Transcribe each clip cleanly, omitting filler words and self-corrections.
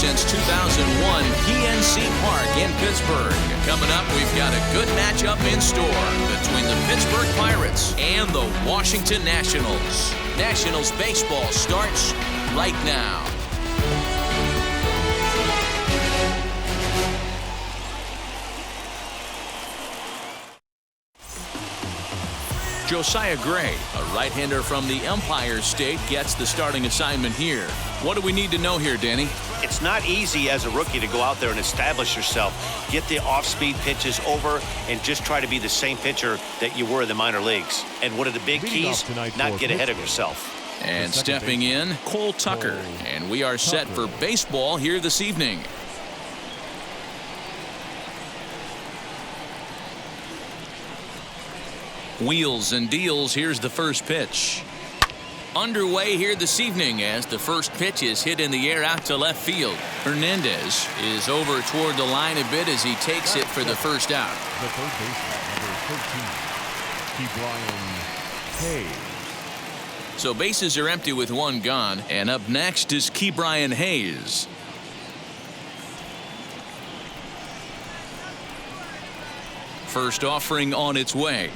since 2001, PNC Park in Pittsburgh. Coming up, we've got a good matchup in store between the Pittsburgh Pirates and the Washington Nationals. Nationals baseball starts right now. Josiah Gray, a right-hander from the Empire State, gets the starting assignment here. What do we need to know here, Danny? It's not easy as a rookie to go out there and establish yourself, get the off-speed pitches over, and just try to be the same pitcher that you were in the minor leagues. And one of the big keys, not get ahead of yourself. And stepping in, Cole Tucker. And we are set for baseball here this evening. Wheels and deals. Here's the first pitch. Underway here this evening as the first pitch is hit in the air out to left field. Hernandez is over toward the line a bit as he takes it for the first out. The third baseman, number 13, Hayes. So bases are empty with one gone, and up next is Hayes. First offering on its way.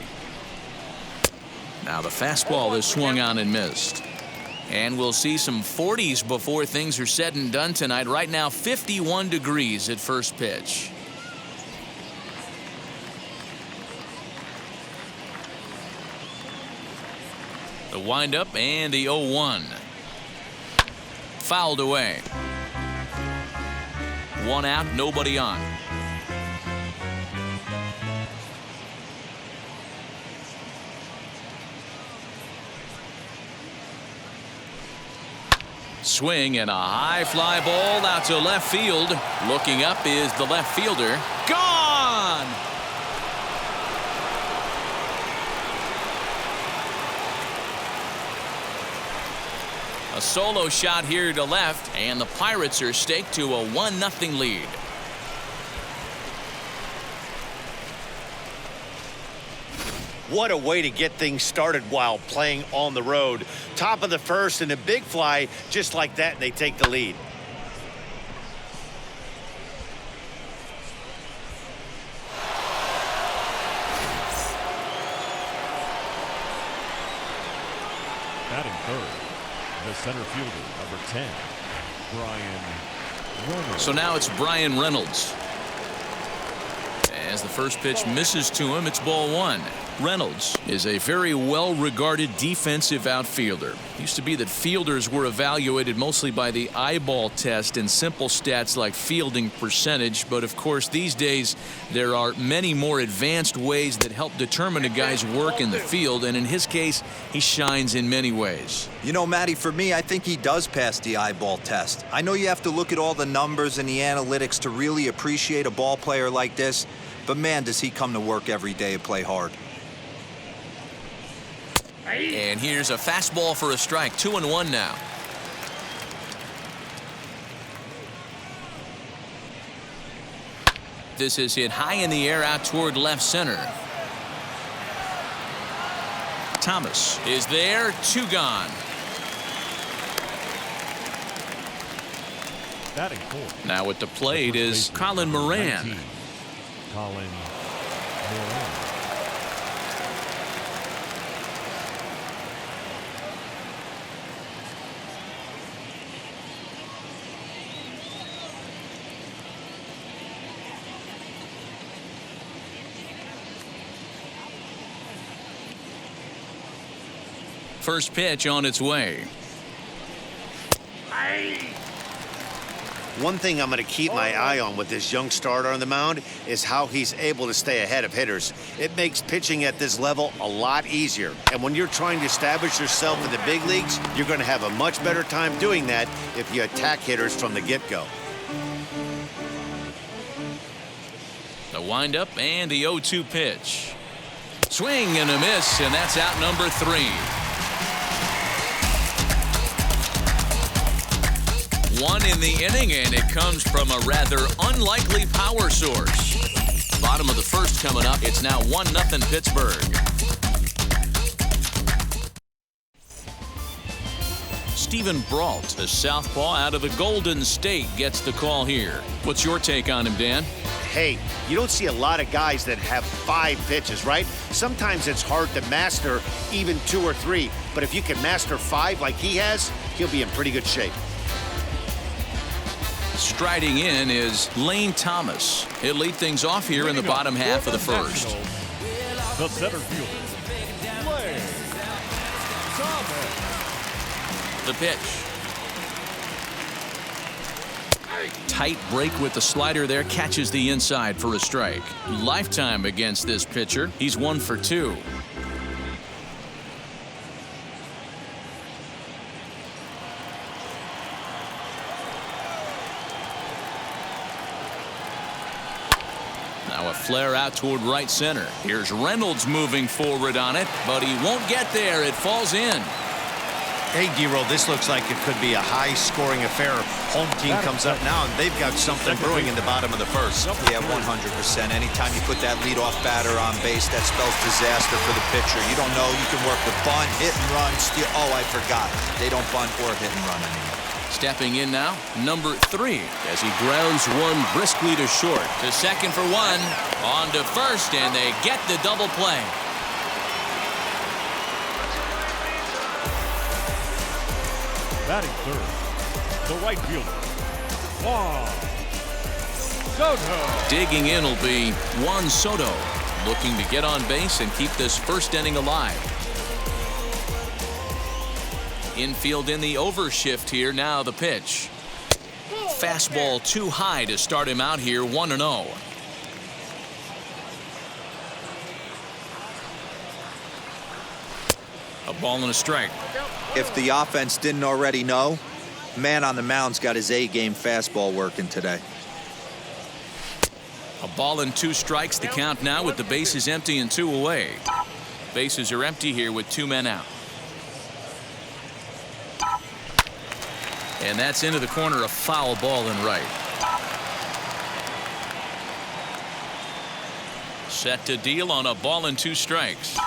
Now the fastball is swung on and missed. And we'll see some 40s before things are said and done tonight. Right now 51 degrees at first pitch. The windup and the 0-1. Fouled away. One out, nobody on. Swing and a high fly ball out to left field. Looking up is the left fielder. Gone! A solo shot here to left, and the Pirates are staked to a 1-0 lead. What a way to get things started while playing on the road. Top of the first and a big fly just like that, and they take the lead. Batting third, the center fielder, number 10, Reynolds. So now it's Reynolds. As the first pitch misses to him, it's ball one. Reynolds is a very well-regarded defensive outfielder. It used to be that fielders were evaluated mostly by the eyeball test and simple stats like fielding percentage. But of course, these days, there are many more advanced ways that help determine a guy's work in the field. And in his case, he shines in many ways. You know, Matty, for me, I think he does pass the eyeball test. I know you have to look at all the numbers and the analytics to really appreciate a ball player like this. But man, does he come to work every day and play hard. And here's a fastball for a strike. 2-1 now. This is hit high in the air out toward left center. Thomas is there. 2 gone. Batting fourth. Now at the plate is Colin Moran. Colin Moran. First pitch on its way. One thing I'm going to keep my eye on with this young starter on the mound is how he's able to stay ahead of hitters. It makes pitching at this level a lot easier. And when you're trying to establish yourself in the big leagues, you're going to have a much better time doing that if you attack hitters from the get-go. The windup and the 0-2 pitch. Swing and a miss, and that's out number 3. One in the inning, and it comes from a rather unlikely power source. Bottom of the first coming up. It's now 1-0 Pittsburgh. Stephen Brault, the southpaw out of the Golden State, gets the call here. What's your take on him, Dan? Hey, you don't see a lot of guys that have 5 pitches, right? Sometimes it's hard to master even 2 or 3, but if you can master 5 like he has, he'll be in pretty good shape. Striding in is Lane Thomas. He'll lead things off here in the bottom half of the first. The center fielder, Lane Thomas. The pitch. Tight break with the slider there, catches the inside for a strike. Lifetime against this pitcher. He's 1 for 2. Now a flare out toward right center. Here's Reynolds moving forward on it, but he won't get there. It falls in. Hey, D-Roll, this looks like it could be a high-scoring affair. Home team comes up now, and they've got something brewing in the bottom of the first. Yeah, 100%. Anytime you put that leadoff batter on base, that spells disaster for the pitcher. You don't know. You can work with bunt, hit and run, steal. Oh, I forgot. They don't bunt or hit and run anymore. Stepping in now, number 3, as he grounds one briskly to short. To second for 1, on to first, and they get the double play. Batting third, the right fielder, Juan Soto. Digging in will be Juan Soto, looking to get on base and keep this first inning alive. Infield in the overshift here. Now the pitch. Fastball too high to start him out here, 1-0. A ball and a strike. If the offense didn't already know, man on the mound's got his A-game fastball working today. A ball and 2 strikes, the count now with the bases empty and 2 away. Bases are empty here with 2 men out. And that's into the corner, a foul ball in right. Set to deal on a ball and 2 strikes.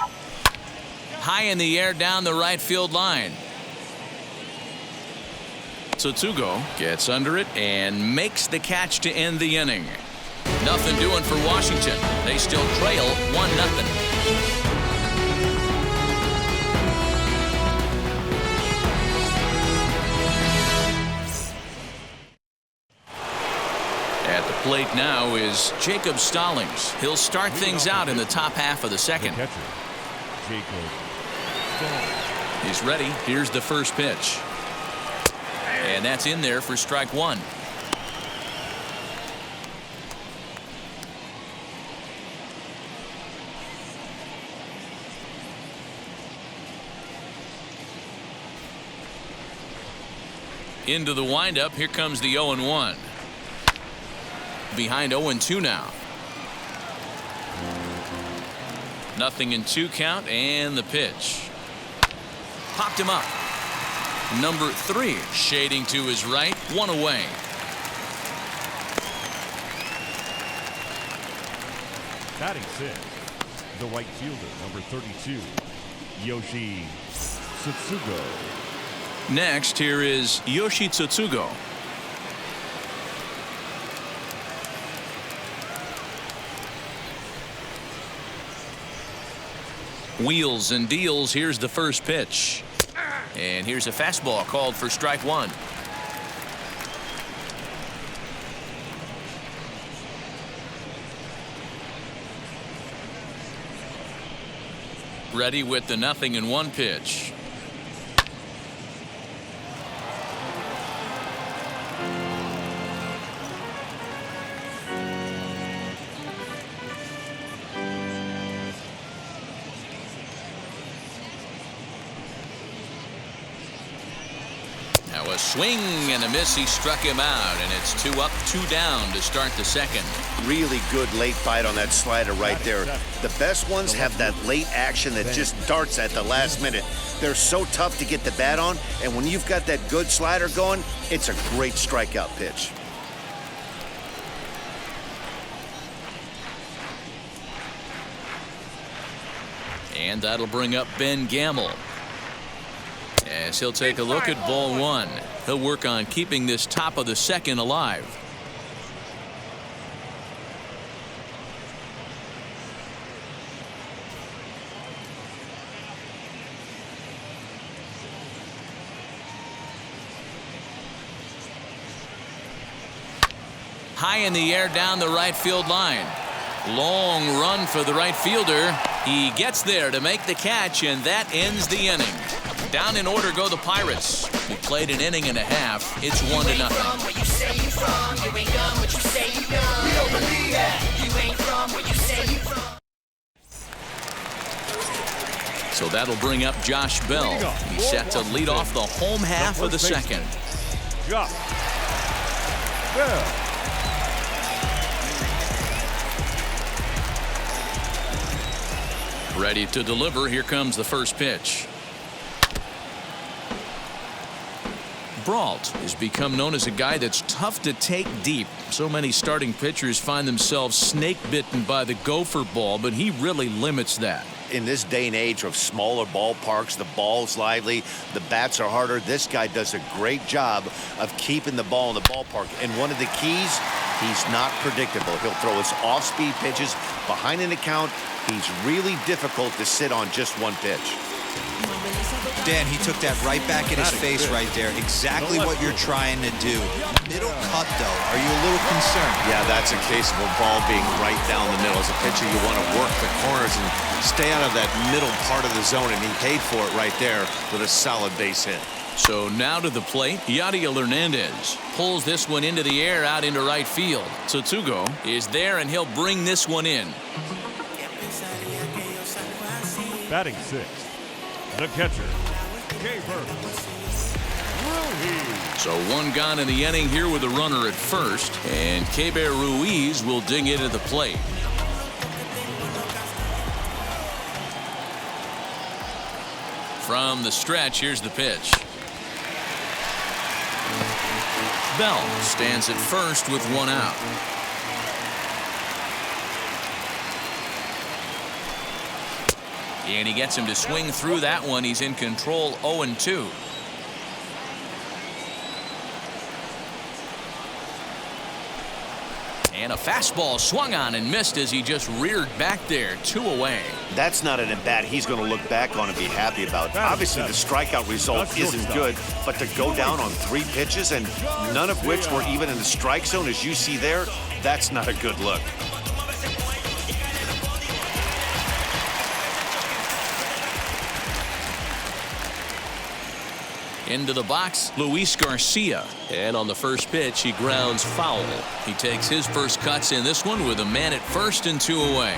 High in the air down the right field line. Tsutsugo gets under it and makes the catch to end the inning. Nothing doing for Washington. They still trail 1-0. At the plate now is Jacob Stallings. He'll start things out in the top half of the second. The catcher, Jacob Stallings. He's ready. Here's the first pitch. And that's in there for strike 1. Into the windup. Here comes the 0-1. Behind 0-2 now. 0-2 count, and the pitch. Popped him up. Number 3 shading to his right, 1 away. Batting 6, the right fielder, number 32, Yoshi Tsutsugo. Next, here is Yoshi Tsutsugo. Wheels and deals. Here's the first pitch. And here's a fastball called for strike 1. Ready with the 0-1 pitch. Now a swing and a miss. He struck him out, and it's 2 up, 2 down to start the second. Really good late bite on that slider right there. The best ones have that late action that just darts at the last minute. They're so tough to get the bat on, and when you've got that good slider going, it's a great strikeout pitch. And that'll bring up Ben Gamble. as he'll take a look at ball one. He'll work on keeping this top of the second alive. High in the air down the right field line. Long run for the right fielder. He gets there to make the catch, and that ends the inning. Down in order go the Pirates, who played an inning and a half. It's 1-0. So that'll bring up Josh Bell. He's set to lead off the home half of the second. Josh Bell. Ready to deliver. Here comes the first pitch. Brault has become known as a guy that's tough to take deep. So many starting pitchers find themselves snake bitten by the gopher ball, but he really limits that. In this day and age of smaller ballparks, the ball's lively, the bats are harder. This guy does a great job of keeping the ball in the ballpark. And one of the keys, he's not predictable. He'll throw his off-speed pitches behind an account. He's really difficult to sit on just one pitch. Dan, he took that right back in his face right there. Exactly what you're trying to do. Middle cut, though. Are you a little concerned? Yeah, that's a case of a ball being right down the middle. As a pitcher, you want to work the corners and stay out of that middle part of the zone, and he paid for it right there with a solid base hit. So now to the plate, Yadiel Hernandez pulls this one into the air out into right field. So Tugo is there, and he'll bring this one in. Batting sixth, the catcher, So one gone in the inning here with a runner at first, and Keber Ruiz will dig into the plate. From the stretch, here's the pitch. Bell stands at first with one out. And he gets him to swing through that one. He's in control, 0-2. And a fastball swung on and missed as he just reared back there, 2 away. That's not an at-bat he's going to look back on and be happy about. Obviously, the strikeout result isn't good, but to go down on 3 pitches and none of which were even in the strike zone, as you see there, that's not a good look. Into the box, Luis Garcia. And on the first pitch, he grounds foul. He takes his first cuts in this one with a man at first and 2 away.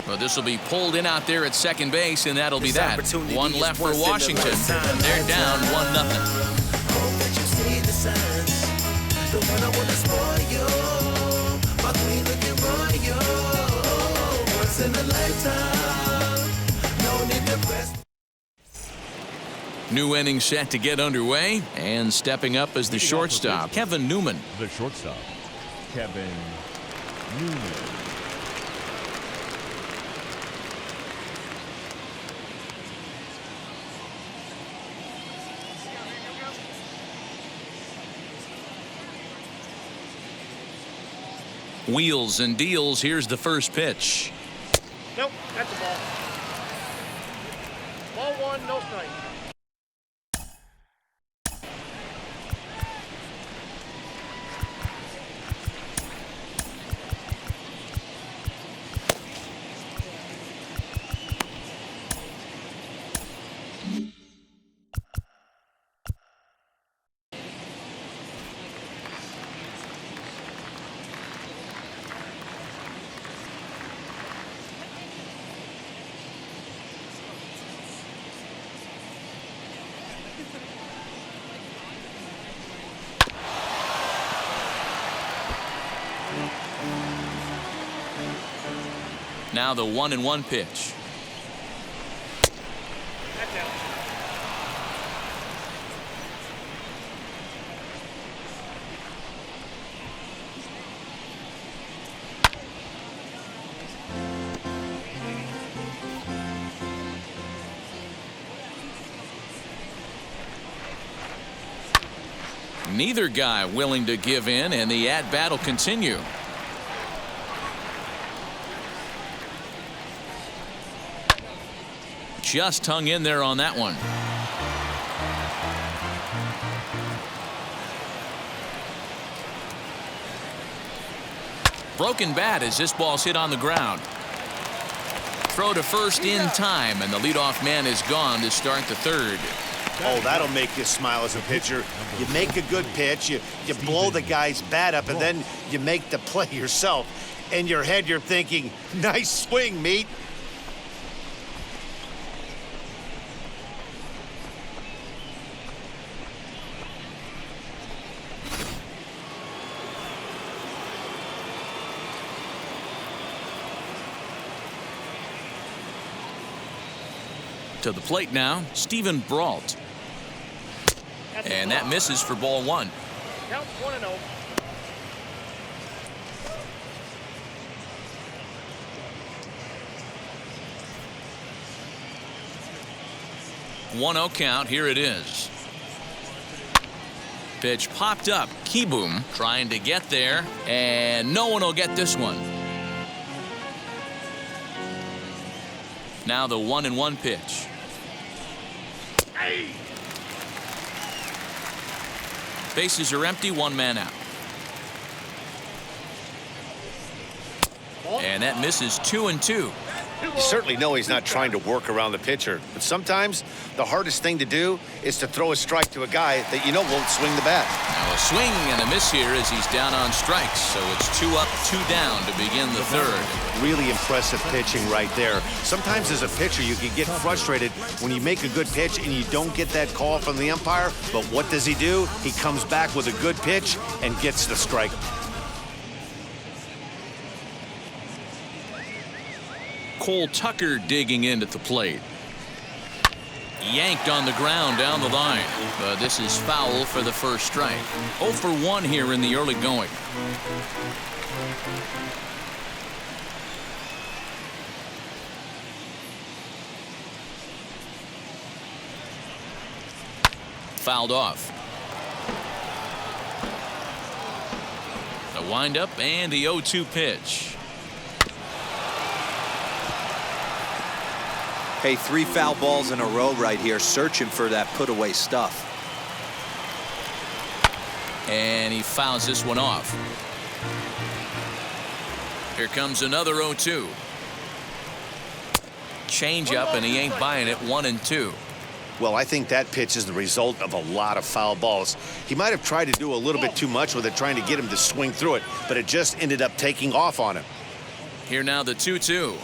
Well, this will be pulled in out there at second base, and that'll be that. One left for Washington. They're down 1-0. The one I wanna spoil you, my queen looking royal, once in a lifetime, no need to press. New inning set to get underway, and stepping up as the shortstop, Kevin Newman. The shortstop, Kevin Newman. Wheels and deals. Here's the first pitch. Nope, that's a ball. Ball 1, no strike. Now the 1-1 pitch. That's out. Neither guy willing to give in, and the at-bat will continue. Just hung in there on that one. Broken bat as this ball's hit on the ground. Throw to first in time, and the leadoff man is gone to start the third. Oh, that'll make you smile as a pitcher. You make a good pitch, you blow the guy's bat up, and then you make the play yourself. In your head, you're thinking, nice swing, meat. To the plate now, Stephen Brault. And that misses for ball one. Count 1-0. One-0 count. Here it is. Pitch popped up. Kieboom trying to get there, and no one will get this one. Now the 1-1 pitch. Bases are empty, one man out. And that misses 2-2. You certainly know he's not trying to work around the pitcher, but sometimes the hardest thing to do is to throw a strike to a guy that you know won't swing the bat. Now a swing and a miss here as he's down on strikes, so it's 2 up, 2 down to begin the third. Really impressive pitching right there. Sometimes as a pitcher you can get frustrated when you make a good pitch and you don't get that call from the umpire, but what does he do? He comes back with a good pitch and gets the strike. Cole Tucker digging in at the plate. Yanked on the ground down the line, but this is foul for the first strike. 0 for 1 here in the early going. Fouled off. The windup and the 0-2 pitch. Hey, 3 foul balls in a row right here, searching for that put-away stuff. And he fouls this one off. Here comes another 0-2. Change up, and he ain't buying it. 1-2. Well, I think that pitch is the result of a lot of foul balls. He might have tried to do a little bit too much with it, trying to get him to swing through it, but it just ended up taking off on him. Here now the 2-2.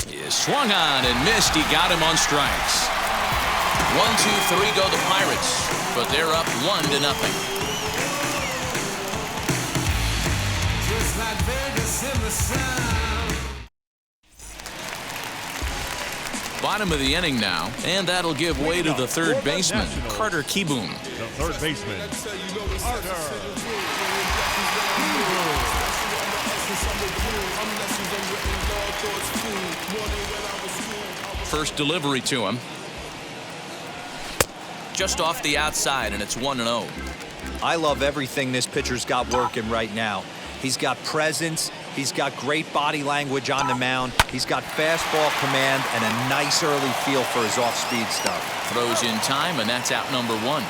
He swung on and missed. He got him on strikes. 1-2-3 go the Pirates, but they're up 1-0. Just like Vegas in the sun. Bottom of the inning now, and that'll give way to the third baseman, Carter Kieboom. The third baseman, Carter. First delivery to him. Just off the outside, and it's 1-0. I love everything this pitcher's got working right now. He's got presence. He's got great body language on the mound. He's got fastball command and a nice early feel for his off-speed stuff. Throws in time, and that's out number 1.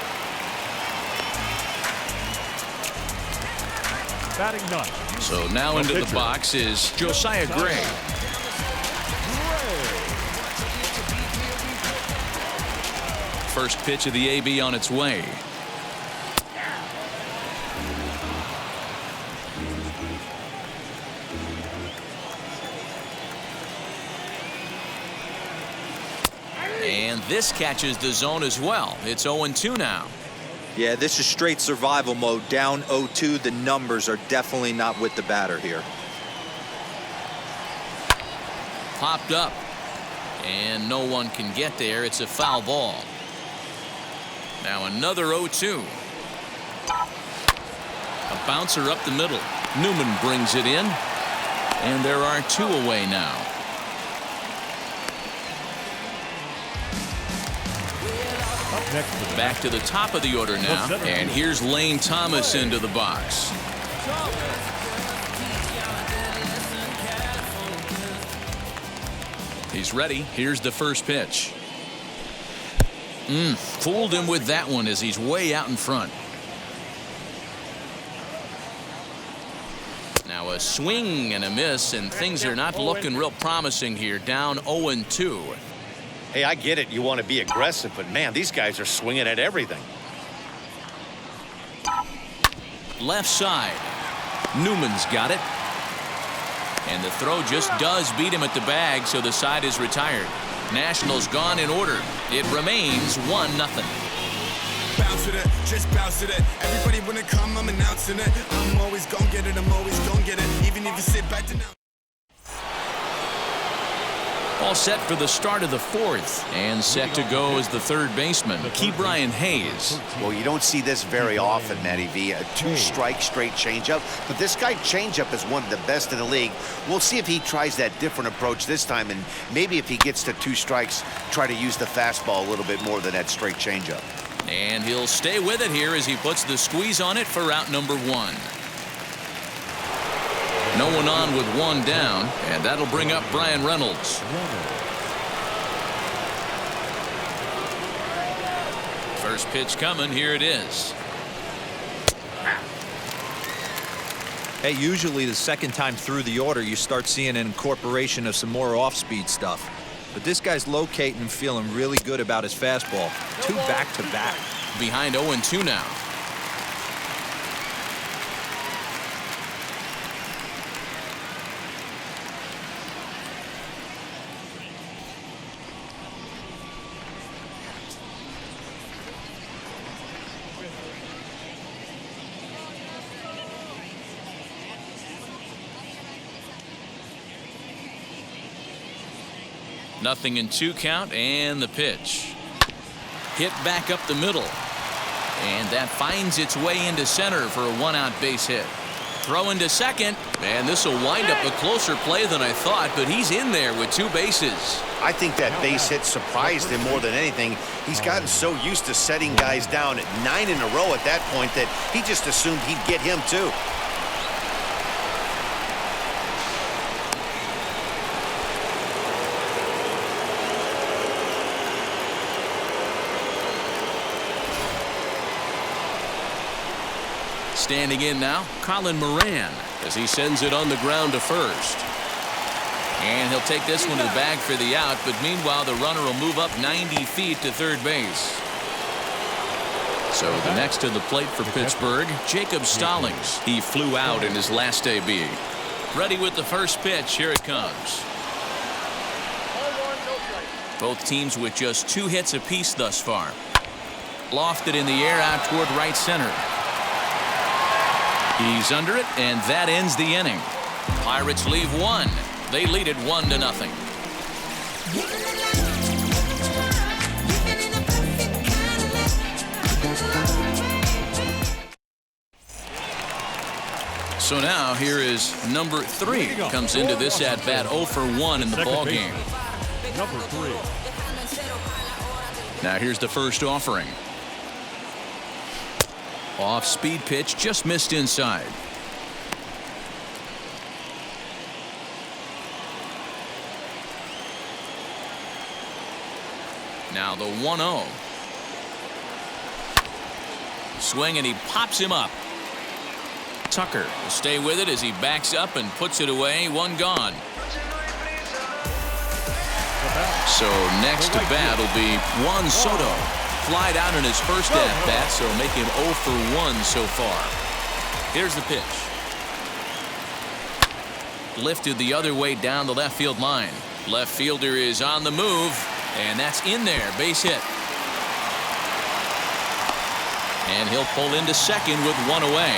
Batting ninth. So now into the box is Josiah Gray. First pitch of the AB on its way. And this catches the zone as well. It's 0-2 now. Yeah, this is straight survival mode. Down 0-2. The numbers are definitely not with the batter here. Popped up. And no one can get there. It's a foul ball. Now another 0-2. A bouncer up the middle. Newman brings it in. And there are 2 away now. Next to the Back to the top of the order now, and here's Lane Thomas into the box. He's ready. Here's the first pitch. Fooled him with that one as he's way out in front. Now a swing and a miss, and things are not looking real promising here. Down 0-2. Hey, I get it. You want to be aggressive, but man, these guys are swinging at everything. Left side. Newman's got it. And the throw just does beat him at the bag, so the side is retired. Nationals gone in order. It remains 1-0. Bounce with it, just bounce with it. Everybody wanna come, I'm announcing it. I'm always gonna get it, I'm always gonna get it. Even if you sit back to now. All set for the start of the fourth, and set to go as the third baseman, Ke'Bryan Hayes. Well, you don't see this very often, Matty V. A two-strike straight changeup, but this guy changeup is one of the best in the league. We'll see if he tries that different approach this time, and maybe if he gets to 2 strikes, try to use the fastball a little bit more than that straight changeup. And he'll stay with it here as he puts the squeeze on it for out number 1. No one on with 1 down, and that'll bring up Brian Reynolds. First pitch coming. Here it is. Hey, usually the second time through the order, you start seeing an incorporation of some more off-speed stuff. But this guy's locating and feeling really good about his fastball. 2 back-to-back. Behind 0-2 now. Nothing in 2 count, and the pitch. Hit back up the middle. And that finds its way into center for a 1-out base hit. Throw into second, and this will wind up a closer play than I thought, but he's in there with 2 bases. I think that base hit surprised him more than anything. He's gotten so used to setting guys down at 9 in a row at that point that he just assumed he'd get him too. Standing in now, Colin Moran, as he sends it on the ground to first. And he'll take this one to the bag for the out, but meanwhile the runner will move up 90 feet to third base. So the next to the plate for Pittsburgh, Jacob Stallings. He flew out in his last AB. Ready with the first pitch. Here it comes. Both teams with just 2 hits apiece thus far. Lofted in the air out toward right center. He's under it, and that ends the inning. Pirates leave 1. They lead it 1-0. So now here is number 3. Comes into this at bat 0 for 1 in the ball game. Number 3. Now here's the first offering. Off speed pitch, just missed inside. Now the 1-0. Swing, and he pops him up. Tucker will stay with it as he backs up and puts it away. 1 gone. So next to bat will be Juan Soto. Flied out in his first at-bat, so make him 0 for 1 so far. Here's the pitch. Lifted the other way down the left field line. Left fielder is on the move, and that's in there. Base hit. And he'll pull into second with 1 away.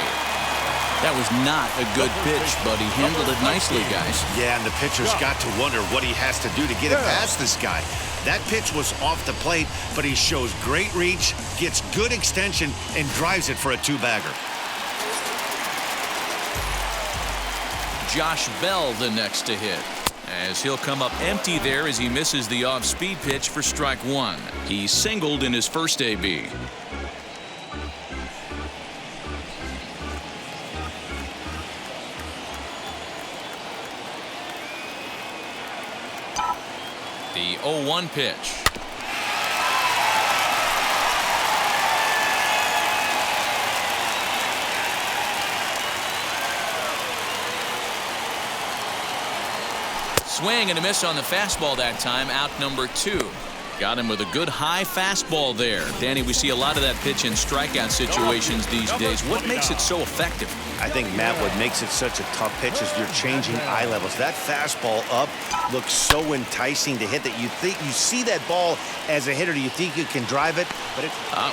That was not a good pitch, but he handled it nicely, guys. Yeah, and the pitcher's got to wonder what he has to do to get it past this guy. That pitch was off the plate, but he shows great reach, gets good extension, and drives it for a 2-bagger. Josh Bell the next to hit. As he'll come up empty there as he misses the off-speed pitch for strike one. He singled in his first AB. The 0-1 pitch. Swing and a miss on the fastball that time. Out number 2. Got him with a good high fastball there. Danny, we see a lot of that pitch in strikeout situations these days. What makes it so effective? I think, Matt, what makes it such a tough pitch is you're changing eye levels. That fastball up looks so enticing to hit that you think you see that ball as a hitter. Do you think you can drive it? But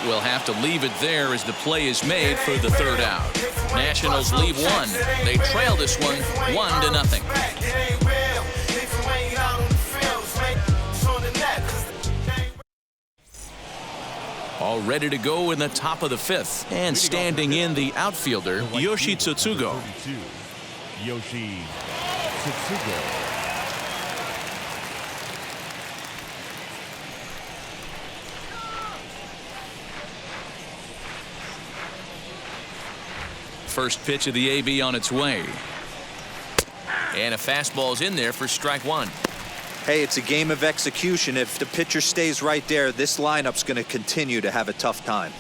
we'll have to leave it there as the play is made for the third out. Nationals leave one. They trail this one 1-0. All ready to go in the top of the 5th. And standing in the outfielder, Yoshi Tsutsugo. Yoshi Tsutsugo. First pitch of the AB on its way. And a fastball's in there for strike one. Hey, it's a game of execution. If the pitcher stays right there, this lineup's going to continue to have a tough time.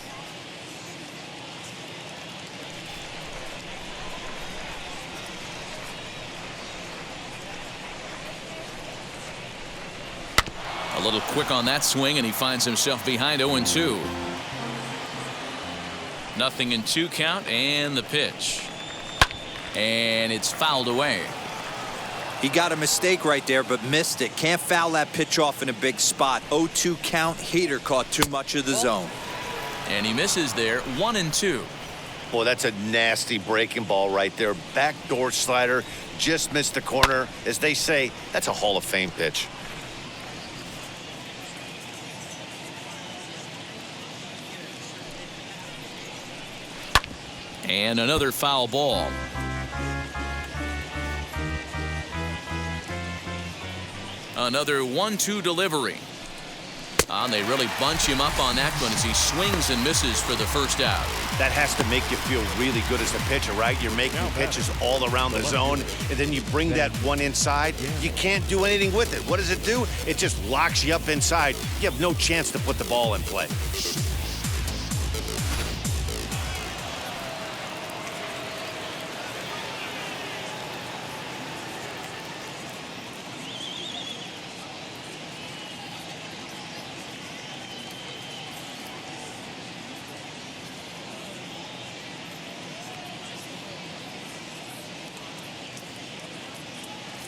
A little quick on that swing, and he finds himself behind 0-2. Nothing in 2 count, and the pitch. And it's fouled away. He got a mistake right there, but missed it. Can't foul that pitch off in a big spot. 0-2 count. Heater caught too much of the zone. And he misses there. 1-2. boy, that's a nasty breaking ball right there. Backdoor slider, just missed the corner. As they say, that's a Hall of Fame pitch. And another foul ball. Another 1-2 delivery. And they really bunch him up on that one as he swings and misses for the first out. That has to make you feel really good as a pitcher, right? You're making pitches all around the zone, and then you bring that one inside. You can't do anything with it. What does it do? It just locks you up inside. You have no chance to put the ball in play.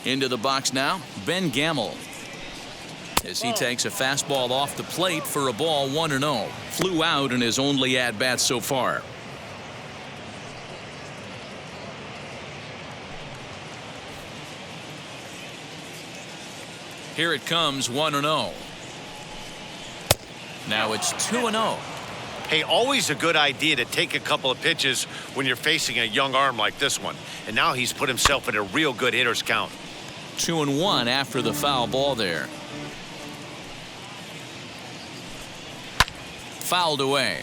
Into the box now, Ben Gamble. As he takes a fastball off the plate for a ball 1-0. Flew out in his only at-bat so far. Here it comes, 1-0. Now it's 2-0. Hey, always a good idea to take a couple of pitches when you're facing a young arm like this one. And now he's put himself in a real good hitter's count. 2-1 after the foul ball there. Fouled away.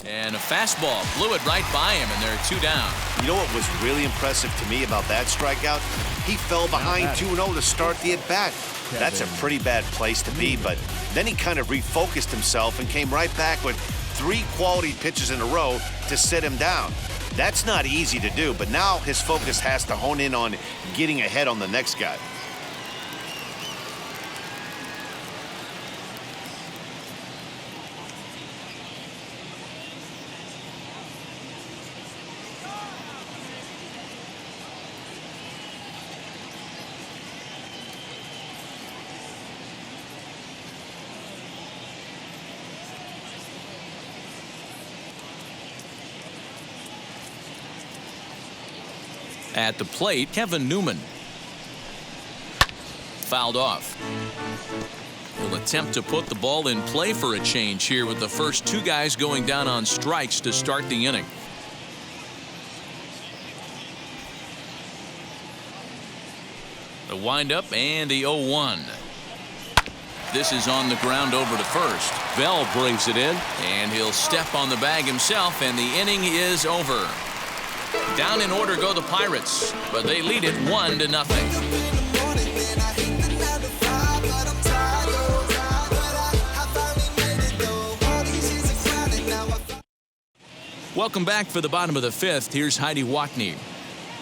And a fastball blew it right by him, and they're 2 down. You know what was really impressive to me about that strikeout? He fell behind 2-0 to start the at-bat. That's a pretty bad place to be, but then he kind of refocused himself and came right back with 3 quality pitches in a row to sit him down. That's not easy to do, but now his focus has to hone in on getting ahead on the next guy. At the plate, Kevin Newman. Fouled off. He'll attempt to put the ball in play for a change here with the first two guys going down on strikes to start the inning. The windup and the 0-1. This is on the ground over to first. Bell brings it in, and he'll step on the bag himself, and the inning is over. Down in order go the Pirates, but they lead it 1-0. Welcome back for the bottom of the fifth. Here's Heidi Watney.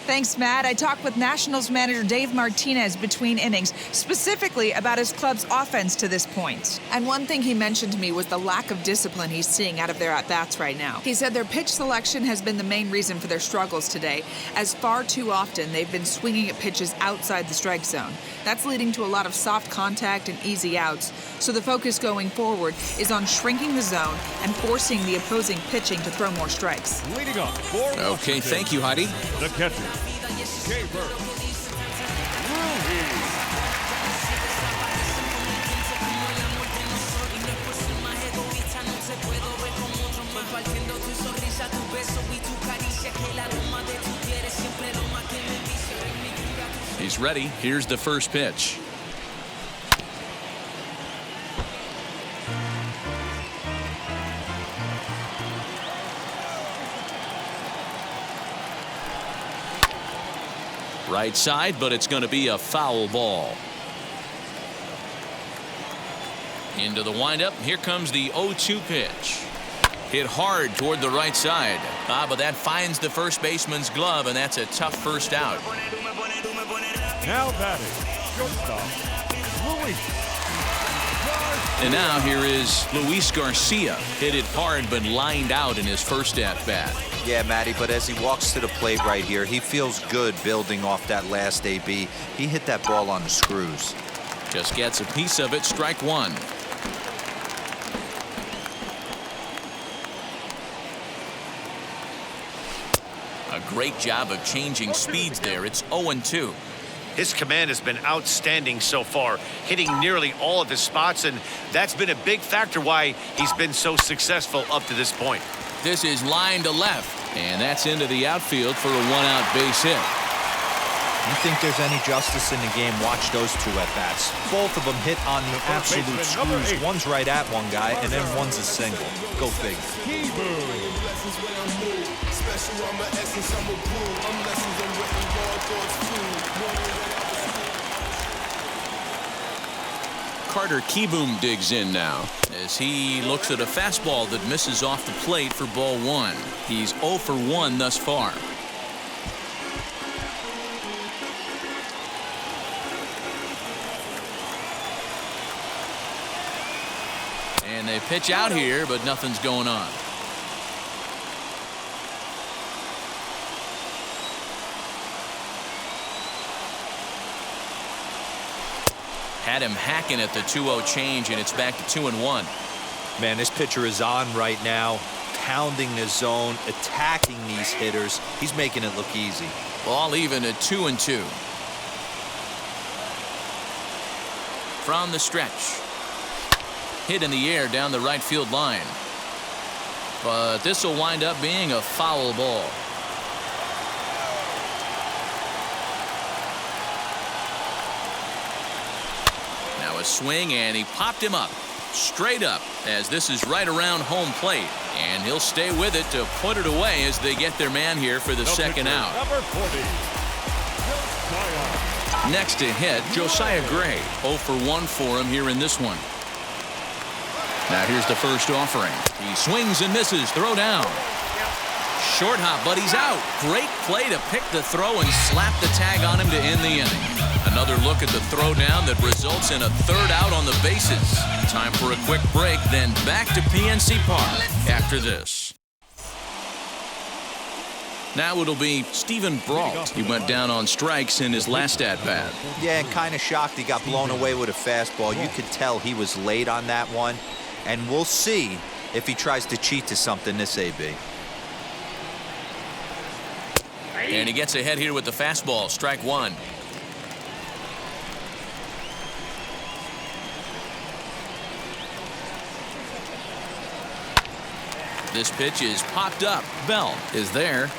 Thanks, Matt. I talked with Nationals manager Dave Martinez between innings, specifically about his club's offense to this point. And one thing he mentioned to me was the lack of discipline he's seeing out of their at-bats right now. He said their pitch selection has been the main reason for their struggles today, as far too often they've been swinging at pitches outside the strike zone. That's leading to a lot of soft contact and easy outs. So the focus going forward is on shrinking the zone and forcing the opposing pitching to throw more strikes. Leading up for Okay, thank you, Heidi. the catcher, Gaber. He's ready. Here's the first pitch. Right side, but it's going to be a foul ball. Into the windup. Here comes the 0-2 pitch. Hit hard toward the right side. But that finds the first baseman's glove, and that's a tough first out. Now batting, shortstop, Luis. And now here is Luis Garcia. Hit it hard, but lined out in his first at-bat. Yeah, Matty, but as he walks to the plate right here, he feels good building off that last AB. He hit that ball on the screws. Just gets a piece of it. Strike one. A great job of changing speeds there. It's 0-2. His command has been outstanding so far, hitting nearly all of his spots, and that's been a big factor why he's been so successful up to this point. This is line to left, and that's into the outfield for a one-out base hit. You think there's any justice in the game? Watch those two at-bats. Both of them hit on the absolute screws. One's right at one guy, and then one's a single. Go figure. Carter Kieboom digs in now as he looks at a fastball that misses off the plate for ball one. He's 0 for 1 thus far. And they pitch out here, but nothing's going on. Had him hacking at the 2-0 change, and it's back to 2-1. Man, this pitcher is on right now, pounding the zone, attacking these hitters. He's making it look easy. Ball even at 2-2. From the stretch. Hit in the air down the right field line. But this will wind up being a foul ball. Now a swing, and he popped him up. Straight up, as this is right around home plate. And he'll stay with it to put it away as they get their man here for the second out. Number 40, Josiah. Next to hit, Josiah Gray. 0 for 1 for him here in this one. Now here's the first offering. He swings and misses. Throw down. Short hop, but he's out. Great play to pick the throw and slap the tag on him to end the inning. Another look at the throw down that results in a third out on the bases. Time for a quick break, then back to PNC Park after this. Now it'll be Stephen Brault. He went down on strikes in his last at-bat. Yeah, and kind of shocked he got blown away with a fastball. You could tell he was late on that one. And we'll see if he tries to cheat to something this AB. And he gets ahead here with the fastball. Strike one. This pitch is popped up. Bell is there.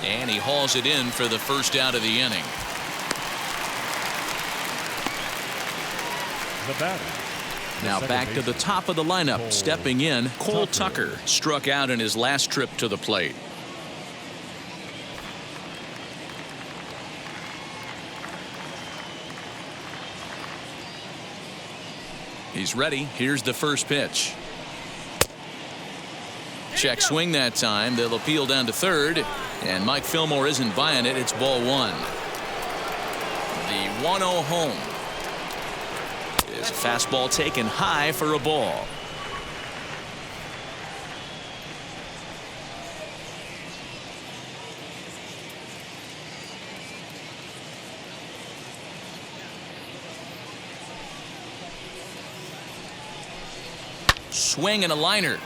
And he hauls it in for the first out of the inning. The batter. Now back to the top of the lineup. Stepping in, Cole Tucker struck out in his last trip to the plate. He's ready. Here's the first pitch. Check swing that time. They'll appeal down to third. And Mike Fillmore isn't buying it. It's ball one. The 1-0 home. Is a fastball taken high for a ball. Swing and a liner.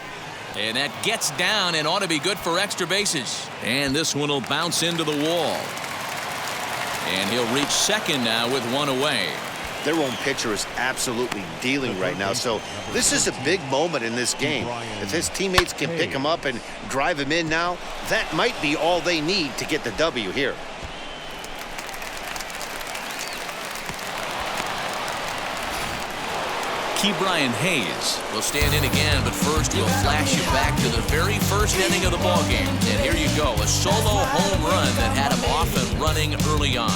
And that gets down and ought to be good for extra bases. And this one will bounce into the wall. And he'll reach second now with one away. Their own pitcher is absolutely dealing right now, so this is a big moment in this game. If his teammates can pick him up and drive him in now, that might be all they need to get the W here. Brian Hayes will stand in again, but first we'll flash you back to the very first inning of the ballgame. And here you go, a solo home run that had him off and running early on.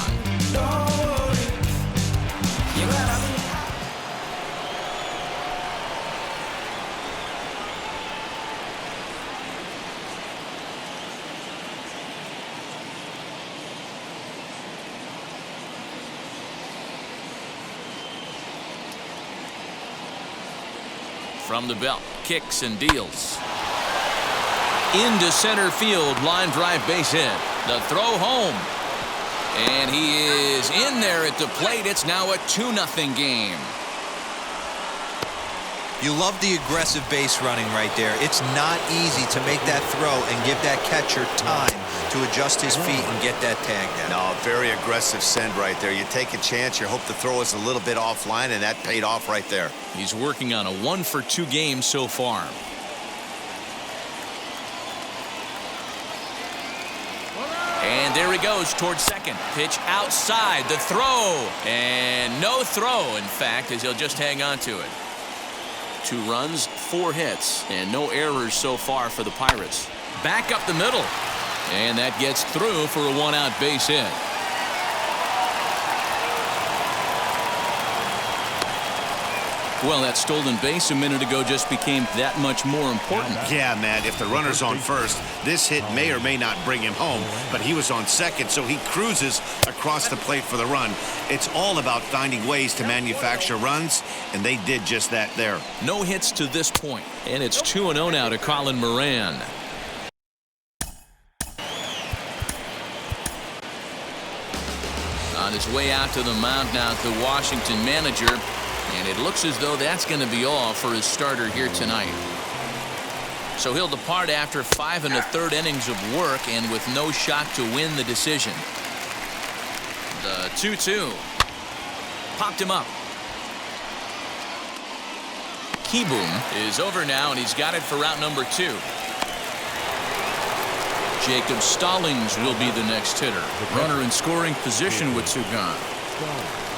From the belt, kicks and deals. Into center field, line drive base hit. The throw home. And he is in there at the plate. It's now a 2-0 game. You love the aggressive base running right there. It's not easy to make that throw and give that catcher time to adjust his feet and get that tag down. No, very aggressive send right there. You take a chance, you hope the throw is a little bit offline, and that paid off right there. He's working on a 1-for-2 game so far. And there he goes towards second. Pitch outside, the throw. And no throw, in fact, as he'll just hang on to it. 2 runs, 4 hits, and no errors so far for the Pirates. Back up the middle. And that gets through for a 1-out base hit. Well, that stolen base a minute ago just became that much more important. Yeah, man, if the runner's on first, this hit may or may not bring him home, but he was on second, so he cruises across the plate for the run. It's all about finding ways to manufacture runs, and they did just that there. No hits to this point, and it's 2-0 now to Colin Moran. On his way out to the mound now, the Washington manager. And it looks as though that's going to be all for his starter here tonight. So he'll depart after 5 1/3 innings of work and with no shot to win the decision. The 2-2. Popped him up. Keyboom is over now, and he's got it for out number 2. Jacob Stallings will be the next hitter. Runner in scoring position with 2 gone.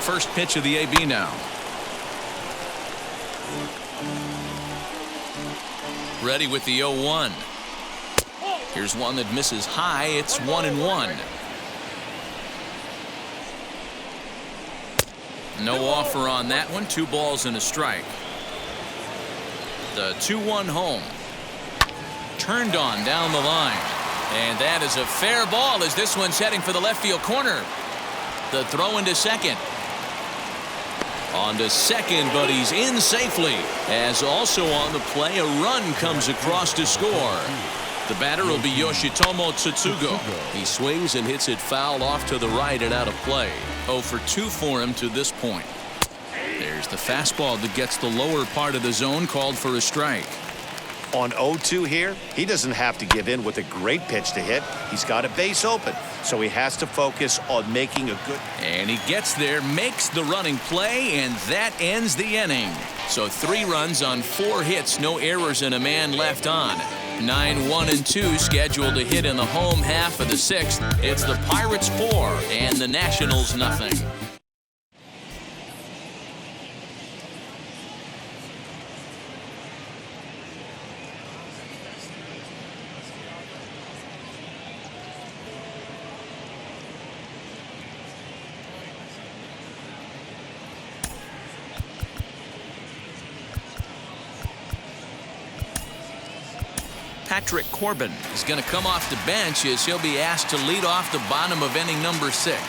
First pitch of the AB now. Ready with the 0-1. Here's one that misses high. It's 1-1. No offer on that one. 2 balls and a strike. The 2-1 home. Turned on down the line. And that is a fair ball as this one's heading for the left field corner. The throw into second. On to second, but he's in safely. As also on the play, a run comes across to score. The batter will be Yoshitomo Tsutsugo. He swings and hits it foul off to the right and out of play. 0-for-2 for him to this point. There's the fastball that gets the lower part of the zone, called for a strike. On 0-2 here, he doesn't have to give in with a great pitch to hit. He's got a base open, so he has to focus on making a good... And he gets there, makes the running play, and that ends the inning. So 3 runs on 4 hits, no errors, and a man left on. 9-1-2 scheduled to hit in the home half of the 6th. It's the Pirates 4 and the Nationals nothing. Patrick Corbin is going to come off the bench as he'll be asked to lead off the bottom of inning number 6.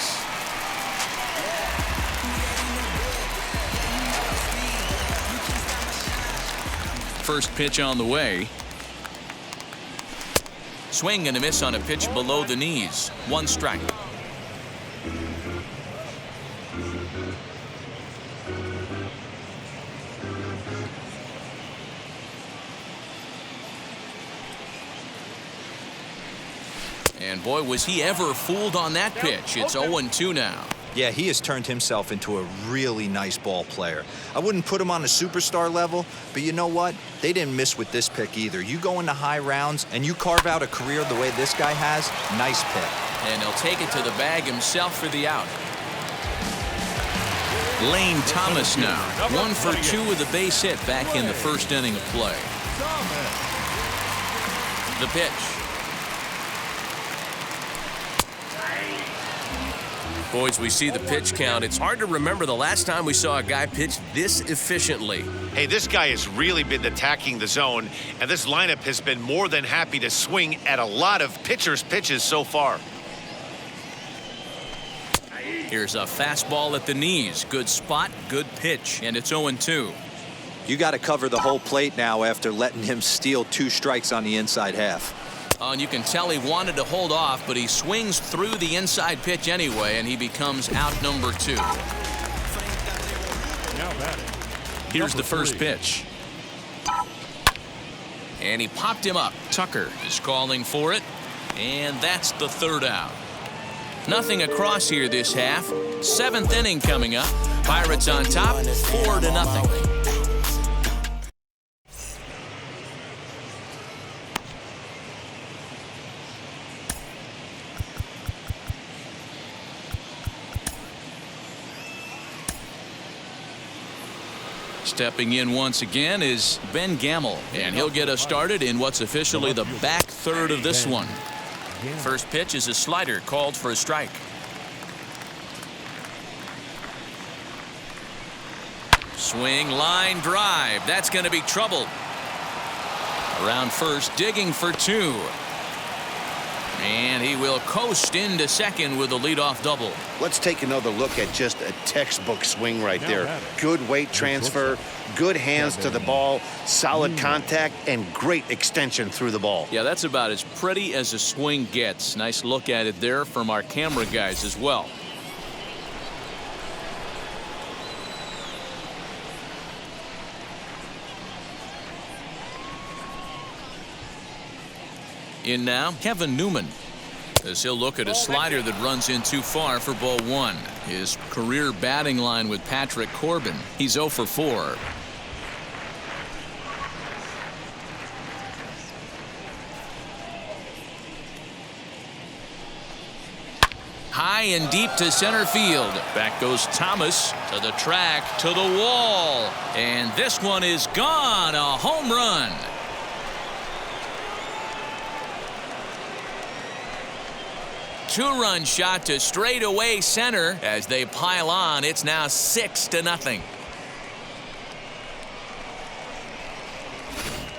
First pitch on the way. Swing and a miss on a pitch below the knees. 1 strike. And boy, was he ever fooled on that pitch. It's 0-2 now. Yeah, he has turned himself into a really nice ball player. I wouldn't put him on a superstar level, but you know what? They didn't miss with this pick either. You go into high rounds and you carve out a career the way this guy has, nice pick. And he'll take it to the bag himself for the out. Lane Thomas now. 1 for 2 with a base hit back in the first inning of play. The pitch. Boys, we see the pitch count. It's hard to remember the last time we saw a guy pitch this efficiently. Hey, this guy has really been attacking the zone, and this lineup has been more than happy to swing at a lot of pitchers' pitches so far. Here's a fastball at the knees. Good spot, good pitch, and it's 0-2. You got to cover the whole plate now after letting him steal 2 strikes on the inside half. And you can tell he wanted to hold off, but he swings through the inside pitch anyway, and he becomes out number 2. Here's the first pitch. And he popped him up. Tucker is calling for it, and that's the 3rd out. Nothing across here this half. 7th inning coming up. Pirates on top, 4-0. Stepping in once again is Ben Gamble, and he'll get us started in what's officially the back third of this one. First pitch is a slider called for a strike. Swing, line drive. That's going to be trouble. Around first, digging for 2. And he will coast into second with a leadoff double. Let's take another look at just a textbook swing right there. Good weight transfer, good hands to the ball, solid contact, and great extension through the ball. Yeah, that's about as pretty as a swing gets. Nice look at it there from our camera guys as well. In now, Kevin Newman, as he'll look at a slider that runs in too far for ball 1. His career batting line with Patrick Corbin. He's 0 for 4. High and deep to center field. Back goes Thomas to the track, to the wall. And this one is gone. A home run. Two-run shot to straightaway center as they pile on. It's now 6-0.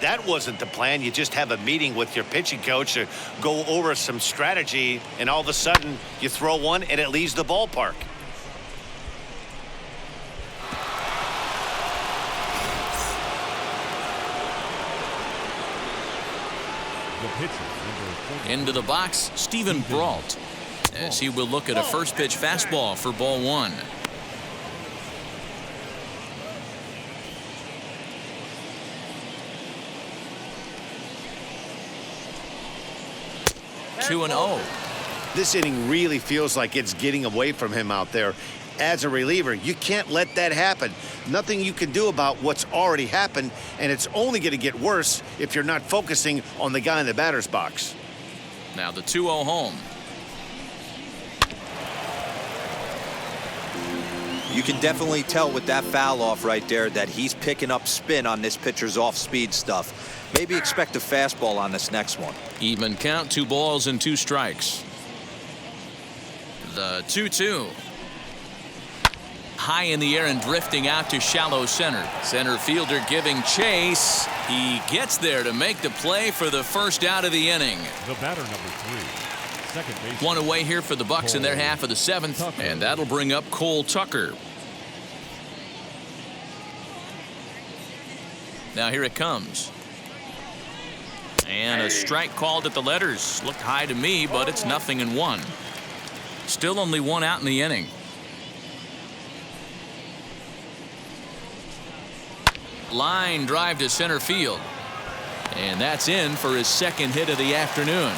That wasn't the plan. You just have a meeting with your pitching coach to go over some strategy, and all of a sudden you throw one and it leaves the ballpark. Into the box, Stephen Brault, as he will look at a first pitch fastball for ball 1. 2-0. This inning really feels like it's getting away from him out there. As a reliever, you can't let that happen. Nothing you can do about what's already happened, and it's only going to get worse if you're not focusing on the guy in the batter's box. Now the 2-0 home. You can definitely tell with that foul off right there that he's picking up spin on this pitcher's off-speed stuff. Maybe expect a fastball on this next one. Even count, 2 balls and 2 strikes. The 2-2. High in the air and drifting out to shallow center. Center fielder giving chase. He gets there to make the play for the first out of the inning. The batter, number 3, second base. One away here for the Bucks in their half of the 7th, and that'll bring up Cole Tucker. Now here it comes. And a strike called at the letters. Looked high to me, but it's 0-1. Still only 1 out in the inning. Line drive to center field. And that's in for his 2nd hit of the afternoon.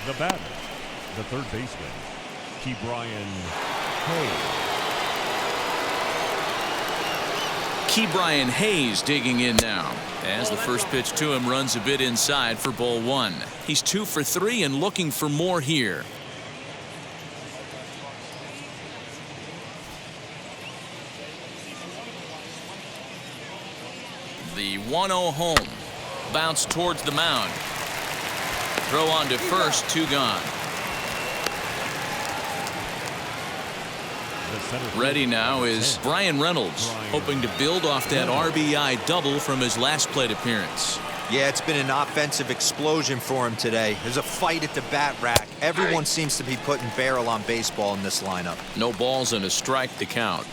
The batter, the third baseman, Ke'Bryan Hayes. Ke'Bryan Hayes digging in now as the first pitch to him runs a bit inside for ball 1. He's 2 for 3 and looking for more here. The 1-0 home. Bounce towards the mound. Throw on to first, 2 gone. Ready now is Brian Reynolds, hoping to build off that RBI double from his last plate appearance. Yeah, it's been an offensive explosion for him today. There's a fight at the bat rack. Everyone seems to be putting barrel on baseball in this lineup. No balls and a strike to count.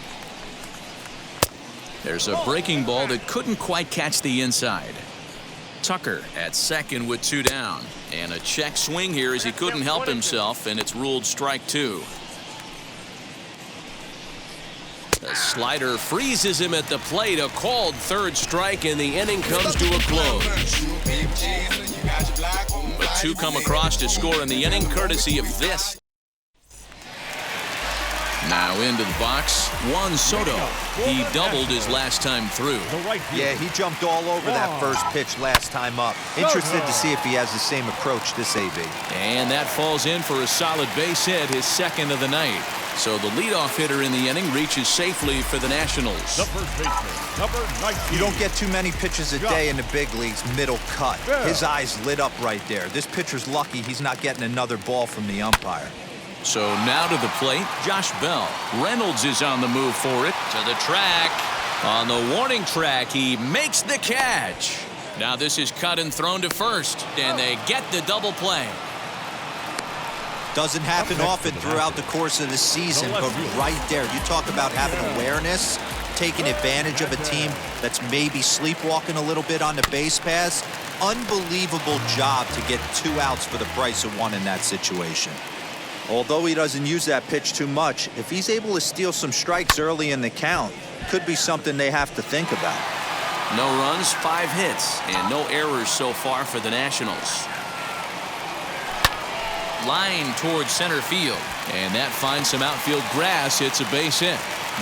There's a breaking ball that couldn't quite catch the inside. Tucker at second with 2 down. And a check swing here as he couldn't help himself, and it's ruled strike 2. The slider freezes him at the plate. A called 3rd strike, and the inning comes to a close. But 2 come across to score in the inning, courtesy of this. Now into the box, Juan Soto. He doubled his last time through. Yeah, he jumped all over that first pitch last time up. Interested to see if he has the same approach this AB. And that falls in for a solid base hit, his 2nd of the night. So the leadoff hitter in the inning reaches safely for the Nationals. The first baseman, number 19. You don't get too many pitches a day in the big leagues middle cut. His eyes lit up right there. This pitcher's lucky he's not getting another ball from the umpire. So now to the plate, Josh Bell. Reynolds is on the move for it. To the track. On the warning track, he makes the catch. Now this is cut and thrown to first, and they get the double play. Doesn't happen often throughout the course of the season, but right there, you talk about having awareness, taking advantage of a team that's maybe sleepwalking a little bit on the base pass. Unbelievable job to get 2 outs for the price of 1 in that situation. Although he doesn't use that pitch too much, if he's able to steal some strikes early in the count, could be something they have to think about. No runs, 5 hits, and no errors so far for the Nationals. Line towards center field, and that finds some outfield grass. It's a base hit.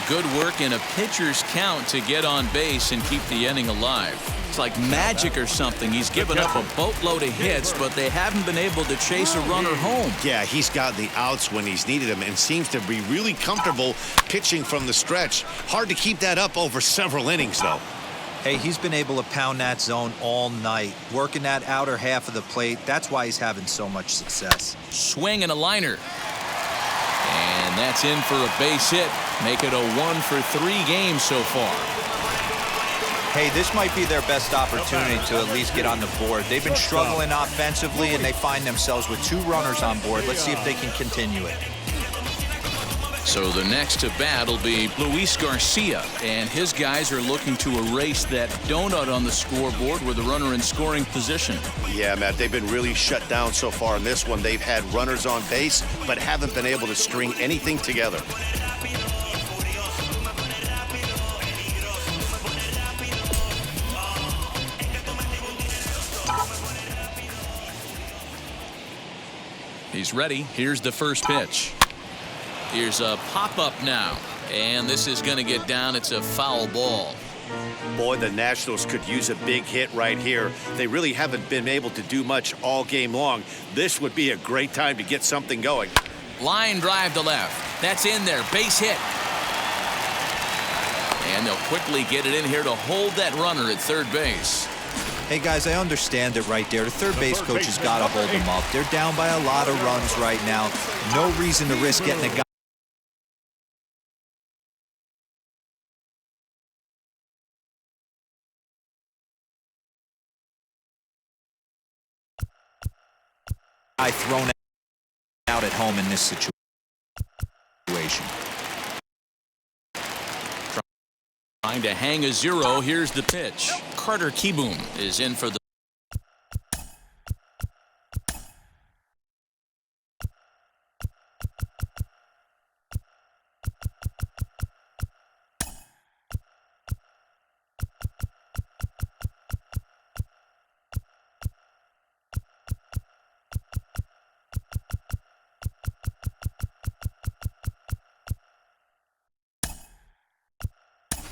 Good work in a pitcher's count to get on base and keep the inning alive. It's like magic or something. He's given up a boatload of hits, but they haven't been able to chase a runner home. Yeah, he's got the outs when he's needed them and seems to be really comfortable pitching from the stretch. Hard to keep that up over several innings, though. Hey, he's been able to pound that zone all night, working that outer half of the plate. That's why he's having so much success. Swing and a liner. And that's in for a base hit. Make it a 1 for 3 games so far. Hey, this might be their best opportunity to at least get on the board. They've been struggling offensively, and they find themselves with 2 runners on board. Let's see if they can continue it. So the next to bat will be Luis Garcia, and his guys are looking to erase that donut on the scoreboard with a runner in scoring position. Yeah, Matt, they've been really shut down so far in this one. They've had runners on base, but haven't been able to string anything together. He's ready. Here's the first pitch. Here's a pop-up now. And this is going to get down. It's a foul ball. Boy, the Nationals could use a big hit right here. They really haven't been able to do much all game long. This would be a great time to get something going. Line drive to left. That's in there. Base hit. And they'll quickly get it in here to hold that runner at third base. Hey, guys, I understand it right there. The third base coach has got to hold them up. They're down by a lot of runs right now. No reason to risk getting a guy. Thrown out at home in this situation. Trying to hang a 0. Here's the pitch. Carter Kieboom is in for the.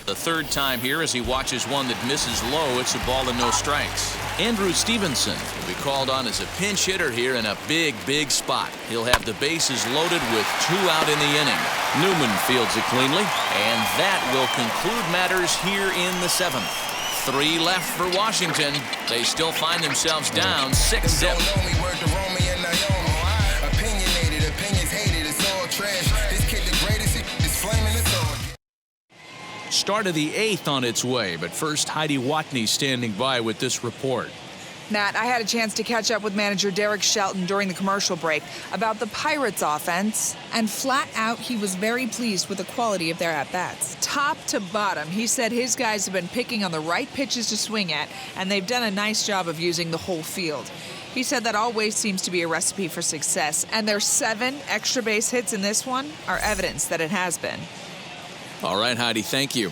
The third time here as he watches one that misses low. It's a ball and no strikes. Andrew Stevenson will be called on as a pinch hitter here in a big spot. He'll have the bases loaded with 2 out in the inning. Newman fields it cleanly, and that will conclude matters here in the 7th. 3 left for Washington. They still find themselves down 6-0. Start of the 8th on its way, but first Heidi Watney standing by with this report. Matt, I had a chance to catch up with manager Derek Shelton during the commercial break about the Pirates offense, and flat out he was very pleased with the quality of their at-bats. Top to bottom, he said his guys have been picking on the right pitches to swing at, and they've done a nice job of using the whole field. He said that always seems to be a recipe for success, and their 7 extra base hits in this one are evidence that it has been. All right, Heidi, thank you.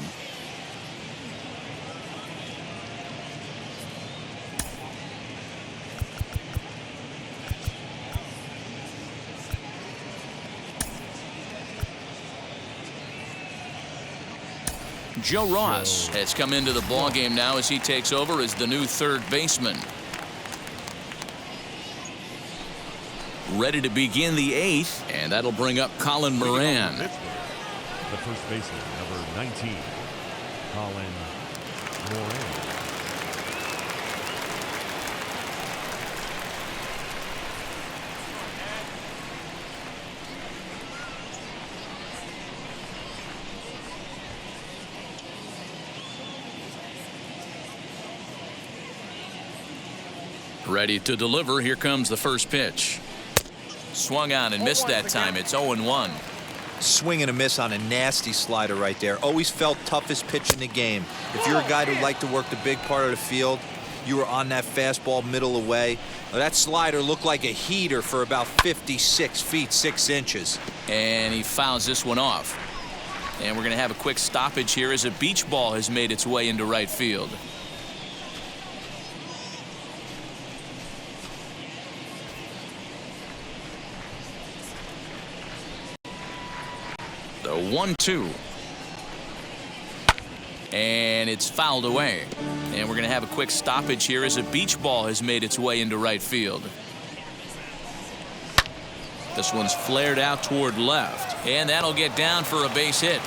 Joe Ross has come into the ballgame now as he takes over as the new third baseman. Ready to begin the 8th, and that'll bring up Colin Moran. The first baseman, number 19, Colin Moran. Ready to deliver. Here comes the first pitch. Swung on and missed that time. It's 0-1. Swing and a miss on a nasty slider right there. Always felt toughest pitch in the game. If you're a guy who liked to work the big part of the field, you were on that fastball middle away. That slider looked like a heater for about 56 feet 6 inches. And he fouls this one off. And we're going to have a quick stoppage here as a beach ball has made its way into right field. The 1-2. And it's fouled away. And we're going to have a quick stoppage here as a beach ball has made its way into right field. This one's flared out toward left. And that'll get down for a base hit.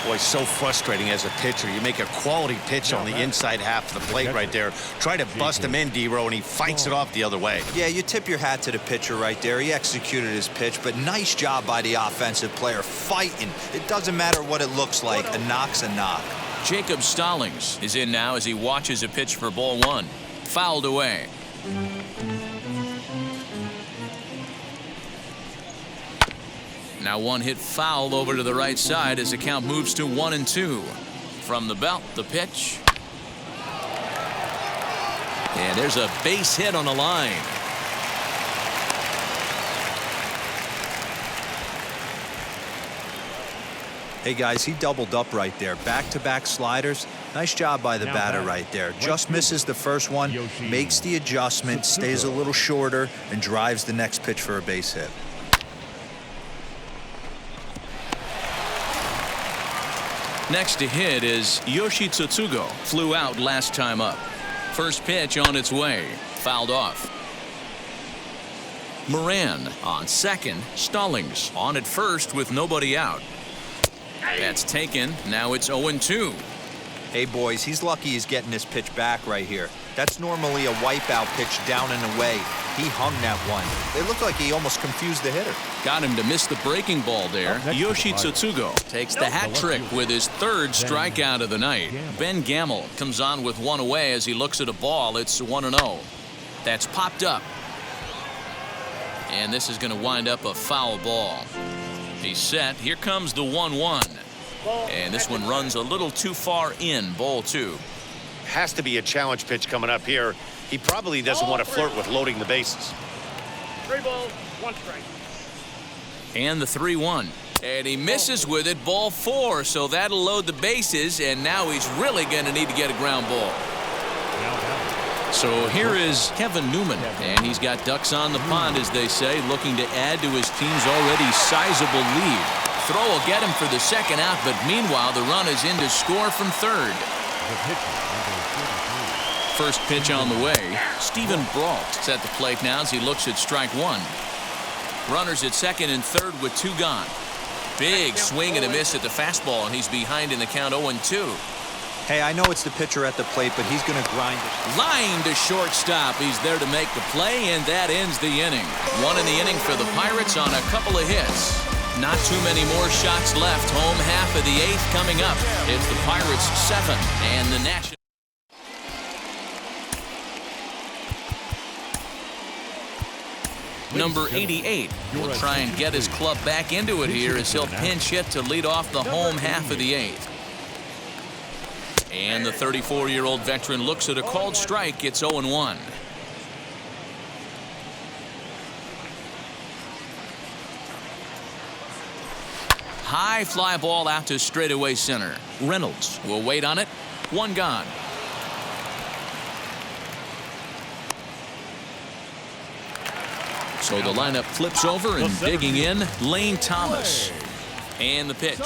Boy, so frustrating as a pitcher. You make a quality pitch on the inside half of the plate right there. Try to bust him in, D-Row, and he fights it off the other way. Yeah, you tip your hat to the pitcher right there. He executed his pitch, but nice job by the offensive player fighting. It doesn't matter what it looks like. A knock's a knock. Jacob Stallings is in now as he watches a pitch for ball 1. Fouled away. Now one hit foul over to the right side as the count moves to 1-2. From the belt, the pitch. And there's a base hit on the line. Hey guys, he doubled up right there. Back-to-back sliders. Nice job by the batter right there. Just misses the first one, makes the adjustment, stays a little shorter, and drives the next pitch for a base hit. Next to hit is Yoshi Tsutsugo. Flew out last time up. First pitch on its way. Fouled off. Moran on second. Stallings on at first with nobody out. That's taken. Now it's 0-2. Hey boys, he's lucky he's getting this pitch back right here. That's normally a wipeout pitch down and away. He hung that one. It looked like he almost confused the hitter. Got him to miss the breaking ball there. Yoshi Tsutsugo takes the hat trick with his third strikeout of the night. Ben Gamble comes on with one away as he looks at a ball. It's 1-0. That's popped up. And this is going to wind up a foul ball. He's set. Here comes the 1-1. And this one runs a little too far in. Ball 2. Has to be a challenge pitch coming up here. He probably doesn't want to flirt with loading the bases. 3 balls, 1 strike. And the 3-1. And he misses with it. Ball 4. So that'll load the bases. And now he's really going to need to get a ground ball. So here is Kevin Newman. And he's got ducks on the pond, as they say, looking to add to his team's already sizable lead. Throw will get him for the second out, but meanwhile the run is in to score from third. First pitch on the way. Stephen Brault's at the plate now as he looks at strike 1. Runners at second and third with 2 gone. Big swing and a miss at the fastball, and he's behind in the count 0-2. Hey, I know it's the pitcher at the plate, but he's going to grind it. Line to shortstop. He's there to make the play, and that ends the inning. 1 in the inning for the Pirates on a couple of hits. Not too many more shots left. Home half of the 8th coming up. It's the Pirates 7 and the National. Number 88 will try and get his club back into it here as he'll pinch hit to lead off the home half of the 8th. And the 34-year-old veteran looks at a called strike. It's 0-1. High fly ball out to straightaway center. Reynolds will wait on it. 1 gone. So the lineup flips over and digging in, Lane Thomas. And the pitch.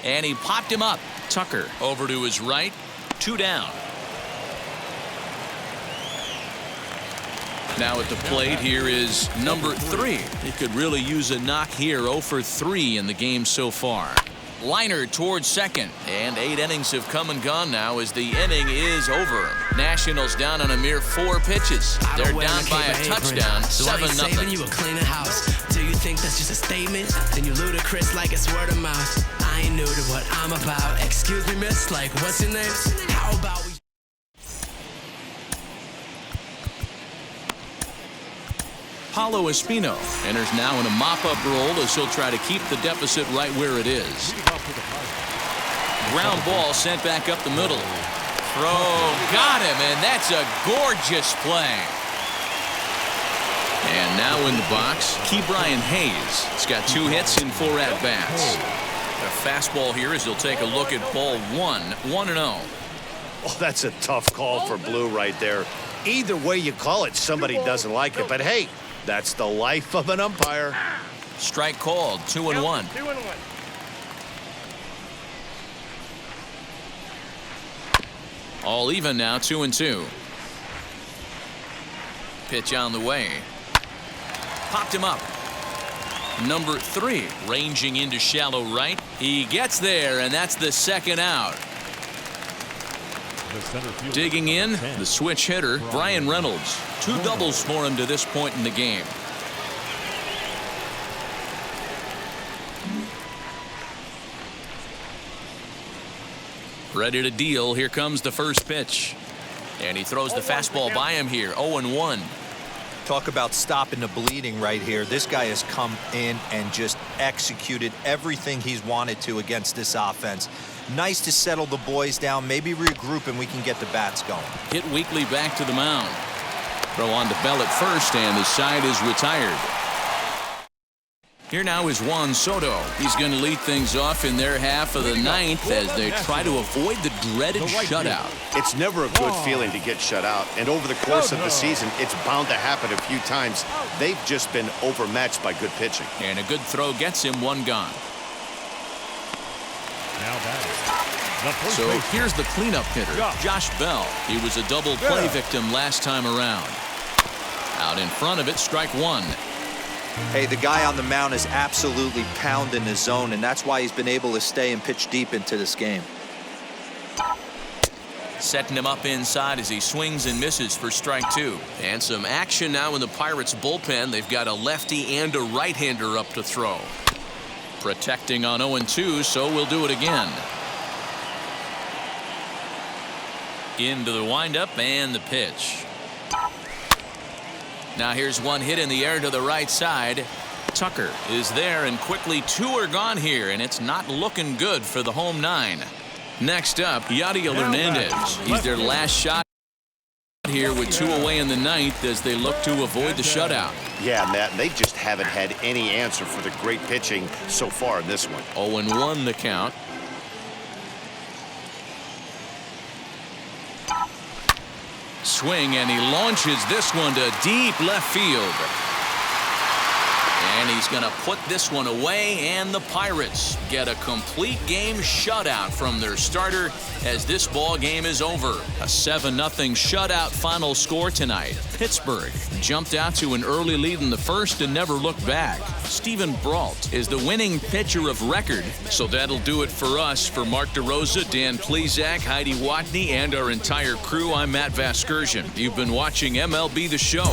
And he popped him up. Tucker over to his right. 2 down. Now at the plate here is number 3. He could really use a knock here. 0 for 3 in the game so far. Liner towards second. And 8 innings have come and gone now as the inning is over. Nationals down on a mere 4 pitches. They're down by a touchdown. 7-0. You will clean a house. Do you think that's just a statement? Then you ludicrous like it's word of mouth. I ain't new to what I'm about. Excuse me, miss, like what's your name? How about we... Paulo Espino enters now in a mop-up role as he'll try to keep the deficit right where it is. Ground ball sent back up the middle. Throw got him, and that's a gorgeous play. And now in the box, Ke'Bryan Hayes. He's got 2 hits and 4 at-bats. A fastball here as he'll take a look at ball 1, 1-0. Oh, that's a tough call for Blue right there. Either way you call it, somebody doesn't like it. But hey, that's the life of an umpire. Strike called, 2-1. 2-1. All even now, 2-2. Pitch on the way. Popped him up. Number 3 ranging into shallow right. He gets there, and that's the second out. Digging in, the switch hitter, Brian Reynolds. 2 doubles for him to this point in the game. Ready to deal. Here comes the first pitch. And he throws the fastball by him here. 0-1. Talk about stopping the bleeding right here. This guy has come in and just executed everything he's wanted to against this offense. Nice to settle the boys down, maybe regroup, and we can get the bats going. Hit Weekly back to the mound. Throw on to Bell at first, and the side is retired. Here now is Juan Soto. He's going to lead things off in their half of the ninth as they try to avoid the dreaded shutout. It's never a good feeling to get shut out, and over the course of the season, it's bound to happen a few times. They've just been overmatched by good pitching. And a good throw gets him one gone. Now batting. So here's the cleanup hitter, Josh Bell. He was a double play victim last time around. Out in front of it, strike one. Hey, the guy on the mound is absolutely pounding his zone, and that's why he's been able to stay and pitch deep into this game. Setting him up inside as he swings and misses for strike two. And some action now in the Pirates bullpen. They've got a lefty and a right-hander up to throw. Protecting on 0-2, so we'll do it again. Into the windup and the pitch. Now here's one hit in the air to the right side. Tucker is there, and quickly two are gone here, and it's not looking good for the home nine. Next up, Yadiel Hernandez. He's their last shot here with two away in the ninth as they look to avoid the shutout. Yeah, Matt, they just haven't had any answer for the great pitching so far in this one. 0-1 the count. Swing, and he launches this one to deep left field. And he's going to put this one away, and the Pirates get a complete game shutout from their starter as this ball game is over. A 7-0 shutout final score tonight. Pittsburgh jumped out to an early lead in the first and never looked back. Steven Brault is the winning pitcher of record. So that'll do it for us. For Mark DeRosa, Dan Plesac, Heidi Watney, and our entire crew, I'm Matt Vasgersian. You've been watching MLB The Show.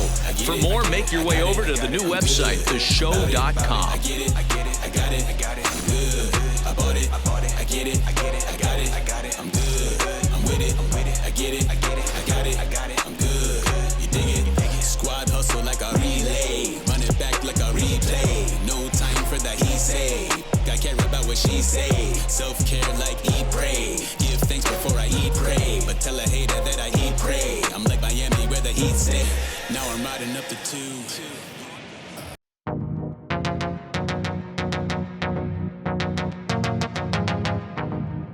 For more, make your way over to the new website, theshow.com. I get it, I get it, I got it, I got it, I'm good. I bought it, I get it, I get it, I got it, I got it, I'm good. I'm with it, I get it, I get it, I got it, I got it, I'm good. You dig it? Squad hustle like a relay, run it back like a replay. No time for that he say. I care about what she say. Self-care like eat, pray. Give thanks before I eat, pray. But tell a hater that I eat, pray. I'm like Miami where the heat stay. Now I'm riding up the 2.